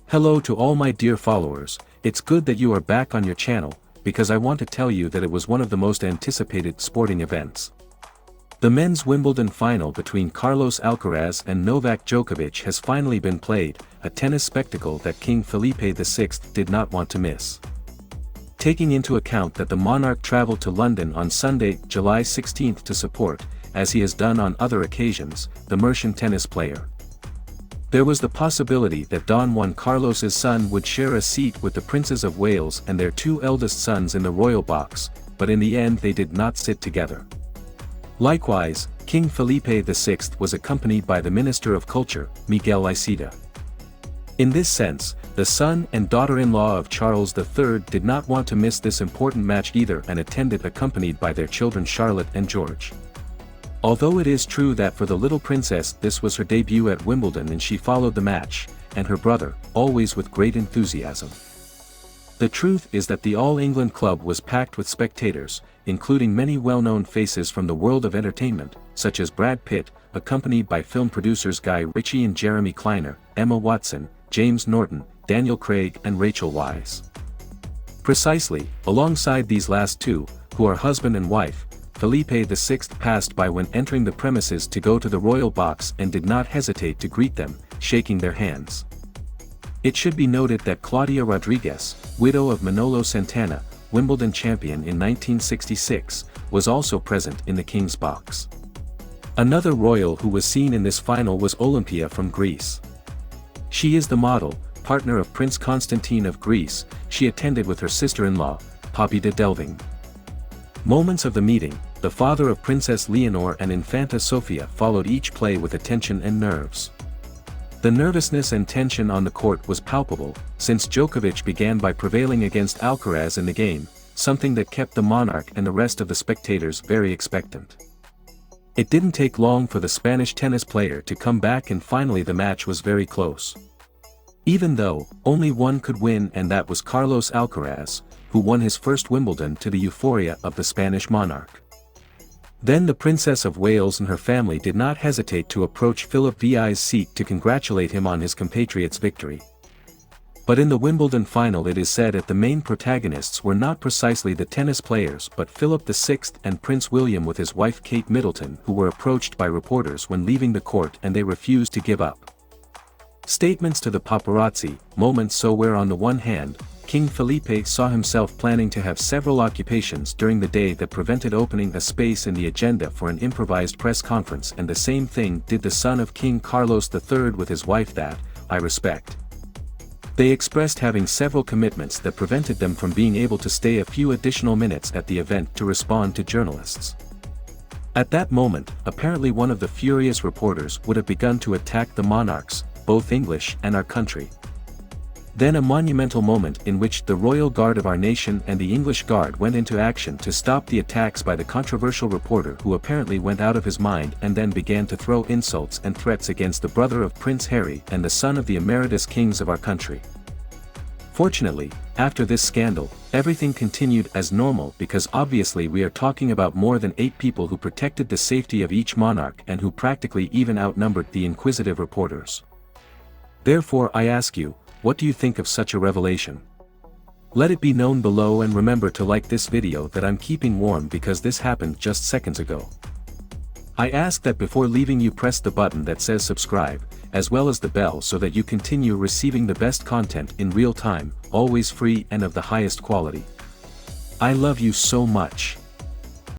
Hello to all my dear followers, it's good that you are back on your channel, because I want to tell you that it was one of the most anticipated sporting events. The men's Wimbledon final between Carlos Alcaraz and Novak Djokovic has finally been played, a tennis spectacle that King Felipe VI did not want to miss. Taking into account that the monarch traveled to London on Sunday, July 16 to support, as he has done on other occasions, the Mercian tennis player. There was the possibility that Don Juan Carlos's son would share a seat with the Princes of Wales and their two eldest sons in the royal box, but in the end they did not sit together. Likewise, King Felipe VI was accompanied by the Minister of Culture, Miguel Iceta. In this sense, the son and daughter-in-law of Charles III did not want to miss this important match either and attended accompanied by their children Charlotte and George. Although it is true that for the little princess this was her debut at Wimbledon and she followed the match, and her brother, always with great enthusiasm. The truth is that the All England Club was packed with spectators, including many well-known faces from the world of entertainment, such as Brad Pitt, accompanied by film producers Guy Ritchie and Jeremy Kleiner, Emma Watson, James Norton, Daniel Craig and Rachel Weisz. Precisely, alongside these last two, who are husband and wife, Felipe VI passed by when entering the premises to go to the royal box and did not hesitate to greet them, shaking their hands. It should be noted that Claudia Rodriguez, widow of Manolo Santana, Wimbledon champion in 1966, was also present in the King's box. Another royal who was seen in this final was Olympia from Greece. She is the model, partner of Prince Constantine of Greece. She attended with her sister-in-law, Poppy de Delving. Moments of the meeting, the father of Princess Leonor and Infanta Sofia followed each play with attention and nerves. The nervousness and tension on the court was palpable, since Djokovic began by prevailing against Alcaraz in the game, something that kept the monarch and the rest of the spectators very expectant. It didn't take long for the Spanish tennis player to come back and finally the match was very close. Even though, only one could win and that was Carlos Alcaraz, who won his first Wimbledon to the euphoria of the Spanish monarch. Then the Princess of Wales and her family did not hesitate to approach Philip VI's seat to congratulate him on his compatriot's victory. But in the Wimbledon final it is said that the main protagonists were not precisely the tennis players but Philip VI and Prince William with his wife Kate Middleton, who were approached by reporters when leaving the court and they refused to give up. Statements to the paparazzi, moments so where on the one hand, King Felipe saw himself planning to have several occupations during the day that prevented opening a space in the agenda for an improvised press conference, and the same thing did the son of King Carlos III with his wife that, I respect. They expressed having several commitments that prevented them from being able to stay a few additional minutes at the event to respond to journalists. At that moment, apparently one of the furious reporters would have begun to attack the monarchs, both English and our country. Then a monumental moment in which the Royal Guard of our nation and the English Guard went into action to stop the attacks by the controversial reporter who apparently went out of his mind and then began to throw insults and threats against the brother of Prince Harry and the son of the emeritus kings of our country. Fortunately, after this scandal, everything continued as normal because obviously we are talking about more than 8 people who protected the safety of each monarch and who practically even outnumbered the inquisitive reporters. Therefore I ask you, what do you think of such a revelation? Let it be known below and remember to like this video that I'm keeping warm because this happened just seconds ago. I ask that before leaving you press the button that says subscribe, as well as the bell so that you continue receiving the best content in real time, always free and of the highest quality. I love you so much.